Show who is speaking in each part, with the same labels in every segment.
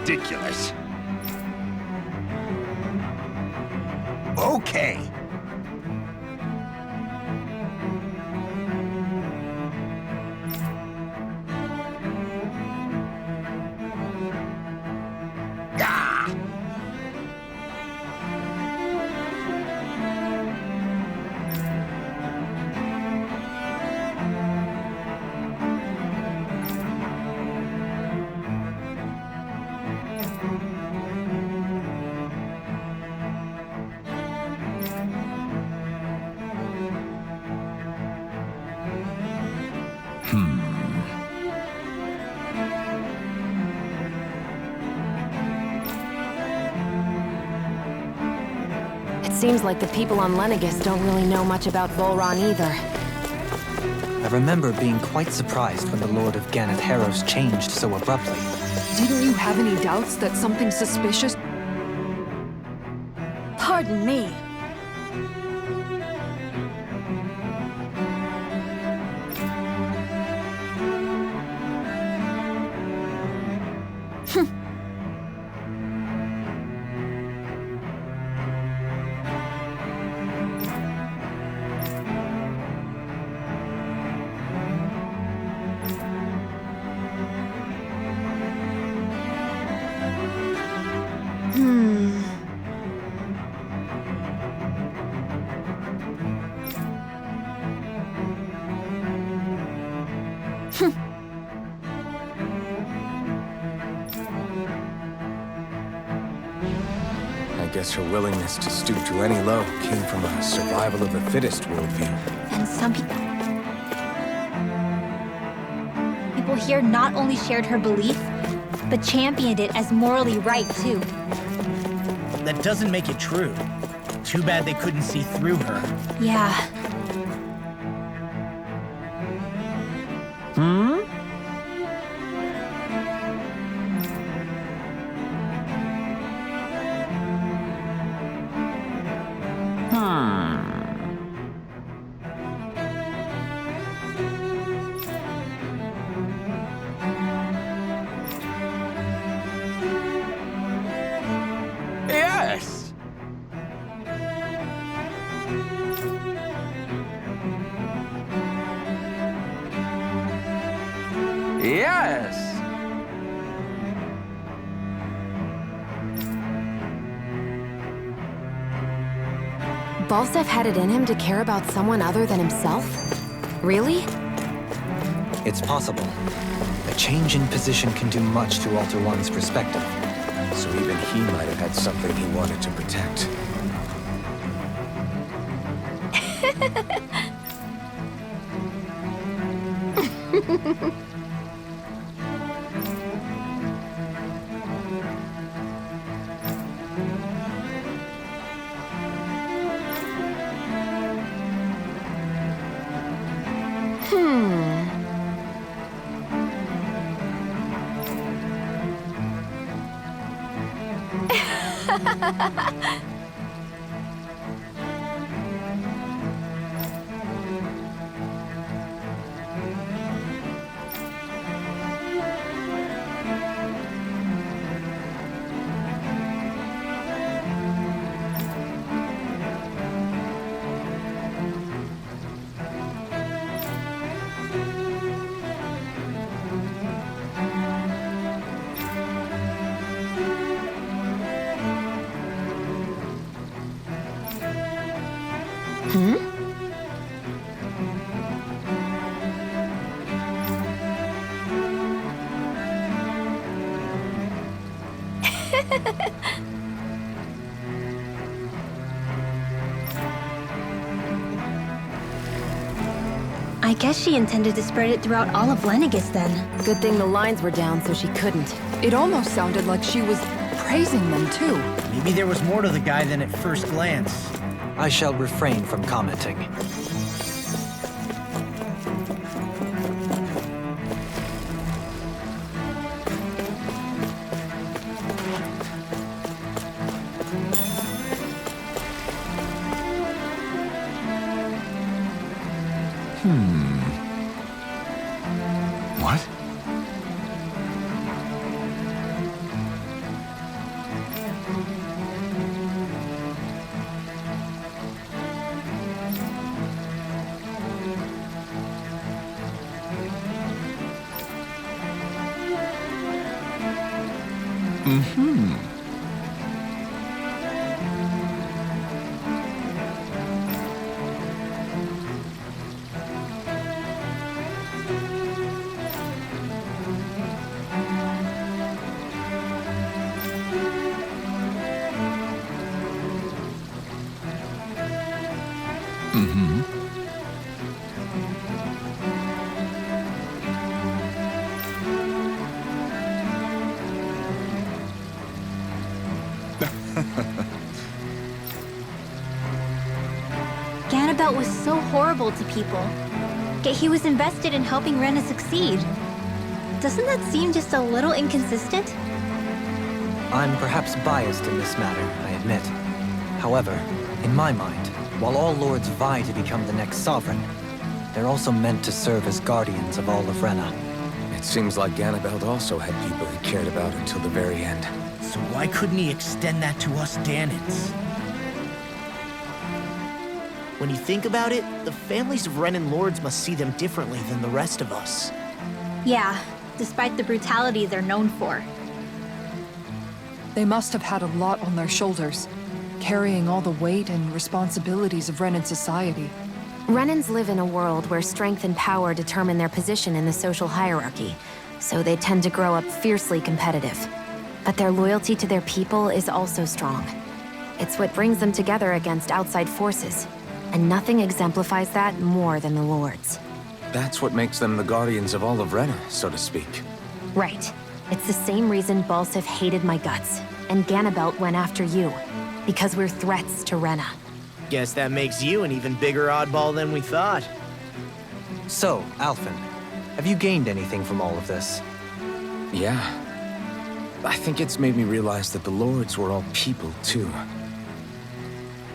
Speaker 1: ridiculous. Okay.
Speaker 2: Seems like the people on Lenegis don't really know much about Volron either.
Speaker 3: I remember being quite surprised when the Lord of Gannett Harrows changed so abruptly.
Speaker 4: Didn't you have any doubts that something suspicious?
Speaker 5: Pardon me.
Speaker 6: I guess her willingness to stoop to any low came from a survival of the fittest worldview.
Speaker 5: And some people here not only shared her belief, but championed it as morally right, too.
Speaker 7: That doesn't make it true. Too bad they couldn't see through her.
Speaker 5: Yeah.
Speaker 1: Yes! Yes!
Speaker 2: Balsef had it in him to care about someone other than himself? Really?
Speaker 3: It's possible. A change in position can do much to alter one's perspective.
Speaker 6: So even he might have had something he wanted to protect.
Speaker 5: I guess she intended to spread it throughout all of Lenegis then.
Speaker 2: Good thing the lines were down so she couldn't.
Speaker 4: It almost sounded like she was praising them, too.
Speaker 7: Maybe there was more to the guy than at first glance.
Speaker 3: I shall refrain from commenting.
Speaker 1: What?
Speaker 5: Ganabelt was so horrible to people, yet he was invested in helping Rena succeed. Doesn't that seem just a little inconsistent?
Speaker 3: I'm perhaps biased in this matter, I admit. However, in my mind, while all lords vie to become the next sovereign, they're also meant to serve as guardians of all of Renäer.
Speaker 6: It seems like Ganabelt also had people he cared about until the very end.
Speaker 7: So why couldn't he extend that to us Danans?
Speaker 8: When you think about it, the families of Renan lords must see them differently than the rest of us.
Speaker 5: Yeah, despite the brutality they're known for.
Speaker 4: They must have had a lot on their shoulders, carrying all the weight and responsibilities of Renan society.
Speaker 2: Renans live in a world where strength and power determine their position in the social hierarchy, so they tend to grow up fiercely competitive. But their loyalty to their people is also strong. It's what brings them together against outside forces, and nothing exemplifies that more than the lords.
Speaker 6: That's what makes them the guardians of all of Renäer, so to speak.
Speaker 2: Right. It's the same reason Balsif hated my guts, and Ganabelt went after you. Because we're threats to Renäer.
Speaker 8: Guess that makes you an even bigger oddball than we thought.
Speaker 3: So, Alphen, have you gained anything from all of this?
Speaker 6: Yeah. I think it's made me realize that the lords were all people, too.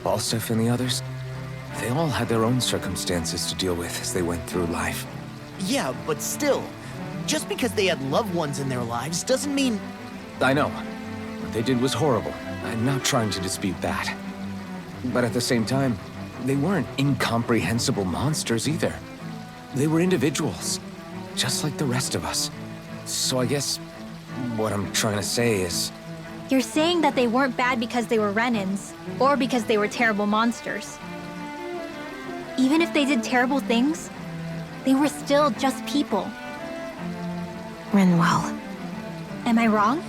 Speaker 6: Balsif and the others, they all had their own circumstances to deal with as they went through life.
Speaker 8: Yeah, but still, just because they had loved ones in their lives doesn't mean...
Speaker 6: I know. What they did was horrible. I'm not trying to dispute that. But at the same time, they weren't incomprehensible monsters either. They were individuals, just like the rest of us. So I guess what I'm trying to say is...
Speaker 5: You're saying that they weren't bad because they were Renans, or because they were terrible monsters. Even if they did terrible things, they were still just people.
Speaker 2: Renwell.
Speaker 5: Am I wrong?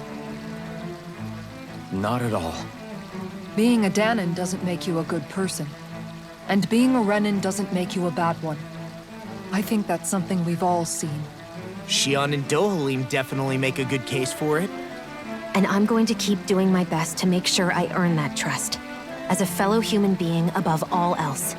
Speaker 6: Not at all.
Speaker 4: Being a Danan doesn't make you a good person. And being a Renan doesn't make you a bad one. I think that's something we've all seen.
Speaker 8: Xion and Dohalim definitely make a good case for it.
Speaker 2: And I'm going to keep doing my best to make sure I earn that trust. As a fellow human being above all else.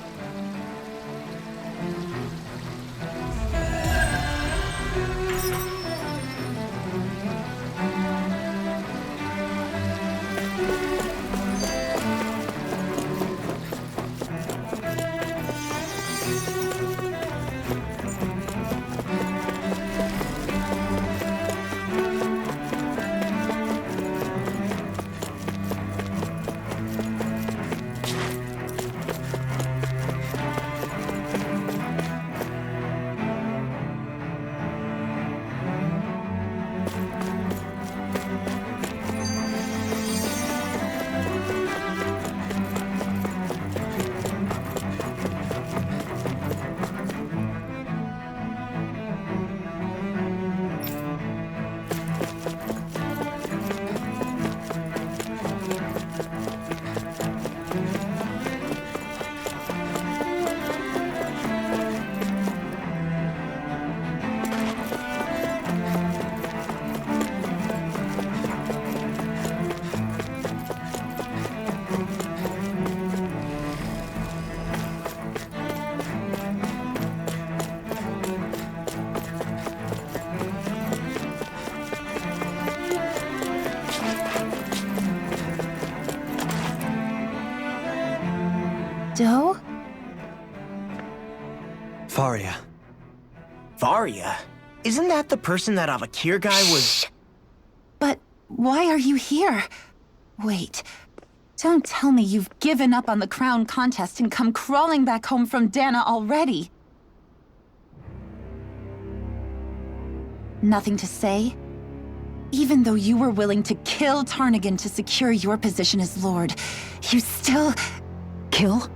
Speaker 5: Doe?
Speaker 3: Faria.
Speaker 8: Varia? Isn't that the person that Avakir guy was...
Speaker 9: But why are you here? Wait. Don't tell me you've given up on the crown contest and come crawling back home from Dana already. Nothing to say? Even though you were willing to kill Tarnigan to secure your position as Lord, you still...
Speaker 4: Kill?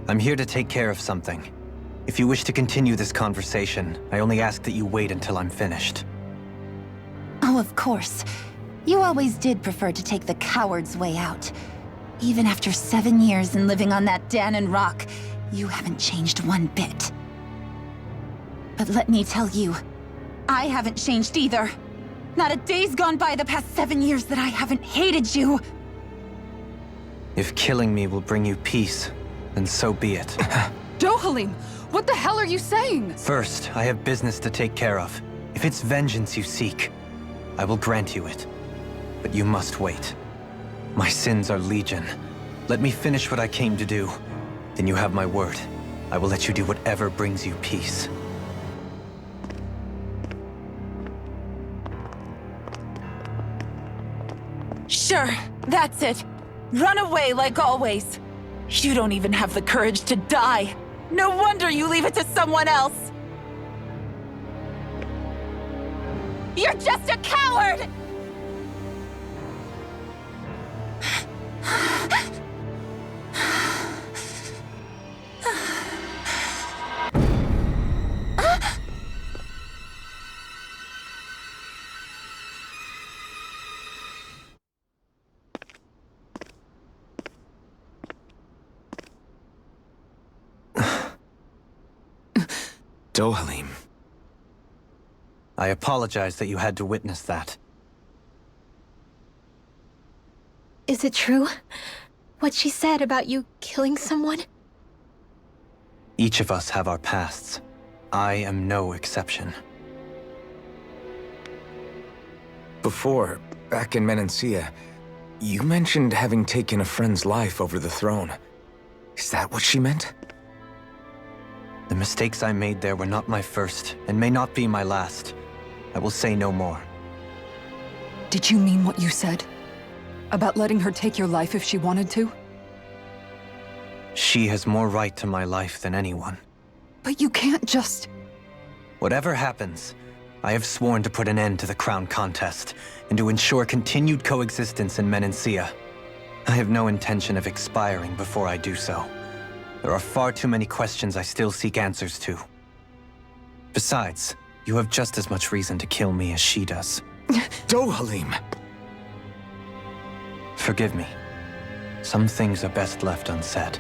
Speaker 3: I'm here to take care of something. If you wish to continue this conversation, I only ask that you wait until I'm finished.
Speaker 9: Oh, of course. You always did prefer to take the coward's way out. Even after 7 years and living on that Danon rock, you haven't changed one bit. But let me tell you, I haven't changed either. Not a day's gone by the past 7 years that I haven't hated you.
Speaker 3: If killing me will bring you peace, then so be it.
Speaker 4: Dohalim, what the hell are you saying?
Speaker 3: First, I have business to take care of. If it's vengeance you seek, I will grant you it. But you must wait. My sins are legion. Let me finish what I came to do. Then you have my word. I will let you do whatever brings you peace.
Speaker 9: Sure, that's it. Run away like always. You don't even have the courage to die. No wonder you leave it to someone else. You're just a coward!
Speaker 6: Dohalim.
Speaker 3: I apologize that you had to witness that.
Speaker 2: Is it true? What she said about you killing someone?
Speaker 3: Each of us have our pasts. I am no exception.
Speaker 6: Before, back in Menancia, you mentioned having taken a friend's life over the throne. Is that what she meant?
Speaker 3: The mistakes I made there were not my first, and may not be my last. I will say no more.
Speaker 4: Did you mean what you said? About letting her take your life if she wanted to?
Speaker 3: She has more right to my life than anyone.
Speaker 4: But you can't just...
Speaker 3: Whatever happens, I have sworn to put an end to the crown contest, and to ensure continued coexistence in Menancia. I have no intention of expiring before I do so. There are far too many questions I still seek answers to. Besides, you have just as much reason to kill me as she does.
Speaker 6: Dohalim!
Speaker 3: Forgive me. Some things are best left unsaid.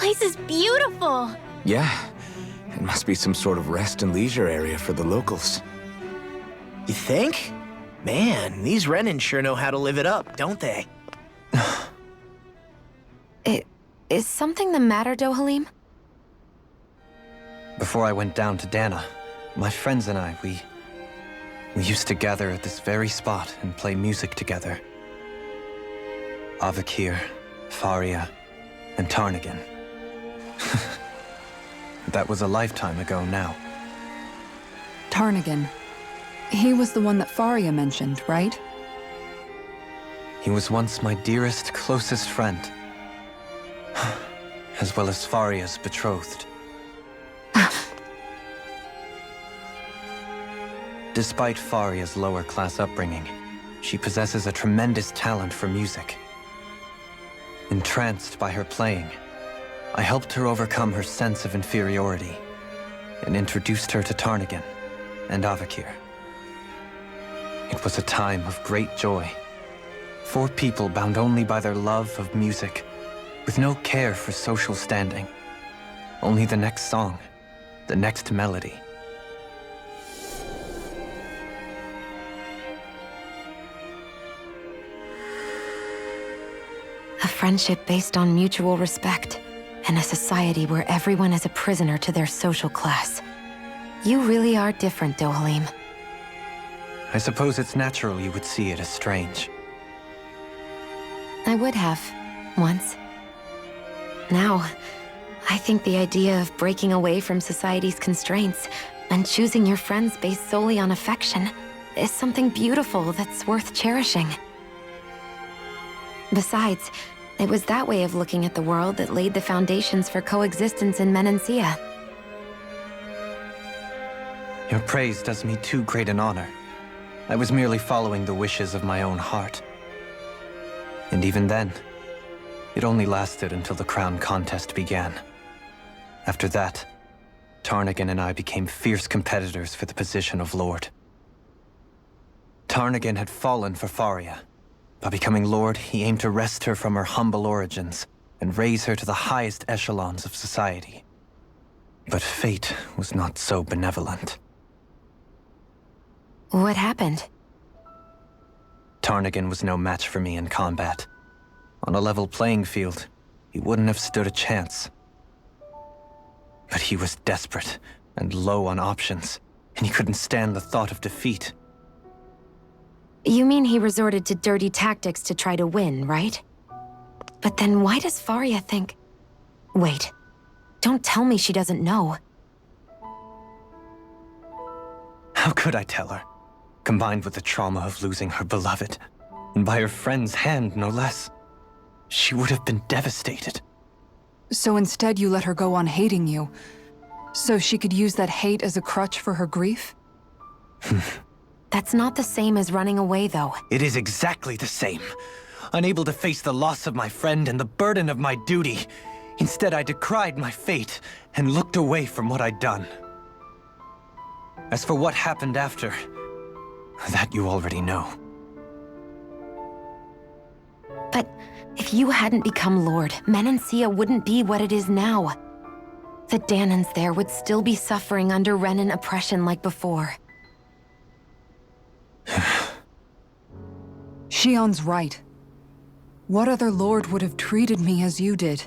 Speaker 5: place is beautiful!
Speaker 6: Yeah, it must be some sort of rest and leisure area for the locals.
Speaker 8: You think? Man, these Renan sure know how to live it up, don't they?
Speaker 2: Is something the matter, Dohalim?
Speaker 3: Before I went down to Dana, my friends and I, we used to gather at this very spot and play music together. Avakir, Faria, and Tarnagan. That was a lifetime ago now.
Speaker 4: Tarnagan. He was the one that Faria mentioned, right?
Speaker 3: He was once my dearest, closest friend. As well as Faria's betrothed. Despite Faria's lower-class upbringing, she possesses a tremendous talent for music. Entranced by her playing, I helped her overcome her sense of inferiority and introduced her to Tarnagan and Avakir. It was a time of great joy. 4 people bound only by their love of music, with no care for social standing. Only the next song, the next melody.
Speaker 2: A friendship based on mutual respect, and a society where everyone is a prisoner to their social class. You really are different, Dohalim.
Speaker 3: I suppose it's natural you would see it as strange.
Speaker 2: I would have, once. Now, I think the idea of breaking away from society's constraints and choosing your friends based solely on affection is something beautiful that's worth cherishing. Besides, it was that way of looking at the world that laid the foundations for coexistence in Menancia.
Speaker 3: Your praise does me too great an honor. I was merely following the wishes of my own heart. And even then, it only lasted until the crown contest began. After that, Tarnagan and I became fierce competitors for the position of Lord. Tarnagan had fallen for Faria. By becoming Lord, he aimed to wrest her from her humble origins and raise her to the highest echelons of society. But fate was not so benevolent.
Speaker 2: What happened?
Speaker 3: Tarnagan was no match for me in combat. On a level playing field, he wouldn't have stood a chance. But he was desperate and low on options, and he couldn't stand the thought of defeat.
Speaker 2: You mean he resorted to dirty tactics to try to win, right? But then why does Faria think... Wait, don't tell me she doesn't know.
Speaker 3: How could I tell her? Combined with the trauma of losing her beloved, and by her friend's hand, no less. She would have been devastated.
Speaker 4: So instead you let her go on hating you, so she could use that hate as a crutch for her grief?
Speaker 2: That's not the same as running away, though.
Speaker 3: It is exactly the same. Unable to face the loss of my friend and the burden of my duty, instead I decried my fate and looked away from what I'd done. As for what happened after, that you already know.
Speaker 2: But if you hadn't become Lord, Menancia wouldn't be what it is now. The Danans there would still be suffering under Renan oppression like before.
Speaker 4: Shion's right. What other lord would have treated me as you did?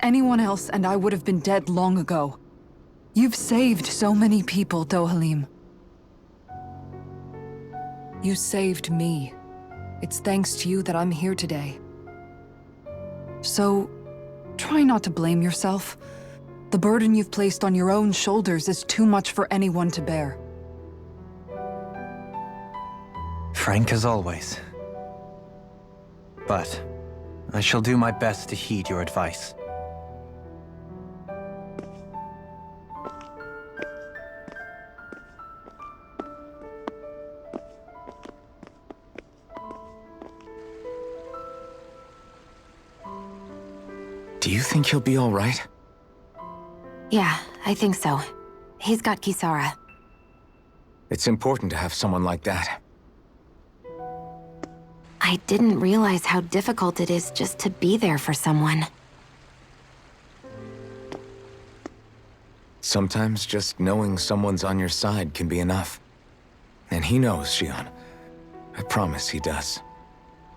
Speaker 4: Anyone else and I would have been dead long ago. You've saved so many people, Dohalim. You saved me. It's thanks to you that I'm here today. So, try not to blame yourself. The burden you've placed on your own shoulders is too much for anyone to bear.
Speaker 3: Frank as always. But I shall do my best to heed your advice.
Speaker 6: Do you think he'll be all right?
Speaker 2: Yeah, I think so. He's got Kisara.
Speaker 6: It's important to have someone like that.
Speaker 2: I didn't realize how difficult it is just to be there for someone.
Speaker 6: Sometimes just knowing someone's on your side can be enough. And he knows, Shion. I promise he does.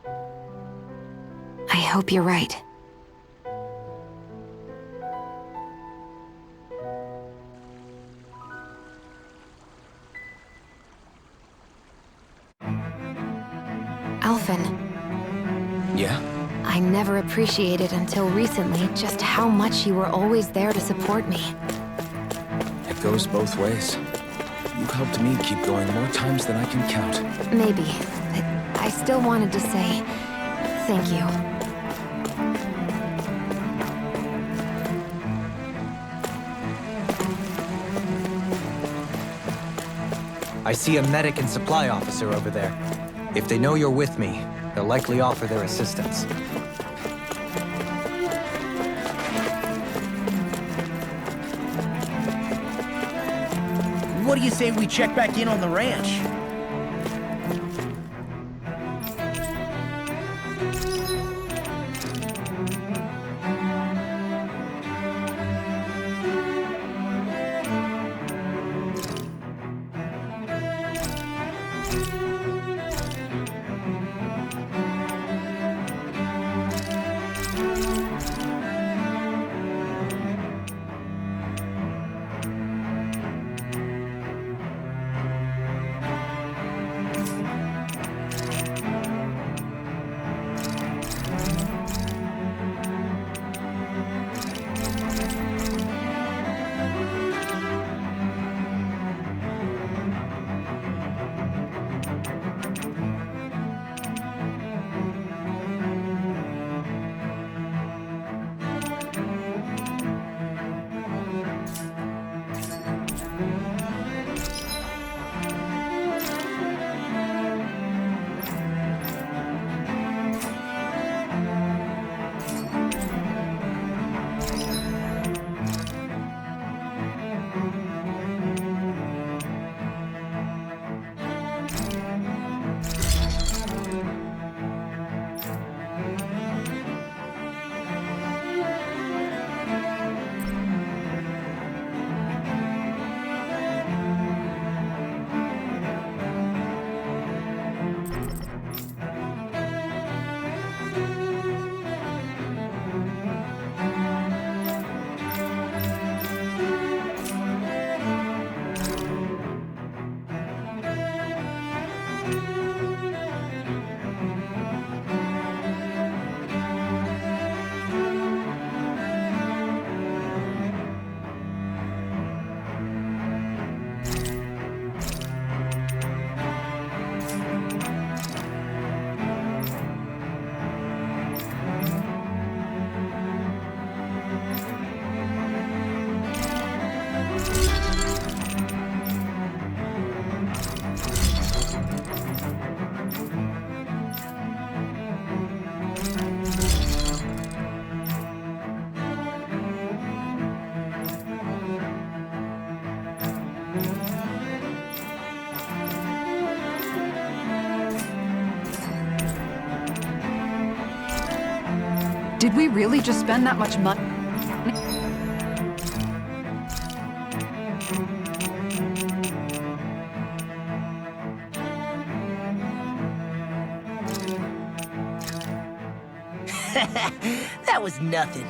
Speaker 2: I hope you're right. Alphen.
Speaker 6: Yeah?
Speaker 2: I never appreciated until recently just how much you were always there to support me.
Speaker 6: It goes both ways. You've helped me keep going more times than I can count.
Speaker 2: Maybe, but I still wanted to say thank you.
Speaker 3: I see a medic and supply officer over there. If they know you're with me, they'll likely offer their assistance.
Speaker 7: What do you say we check back in on the ranch?
Speaker 4: Did we really just spend that much money?
Speaker 7: That was nothing.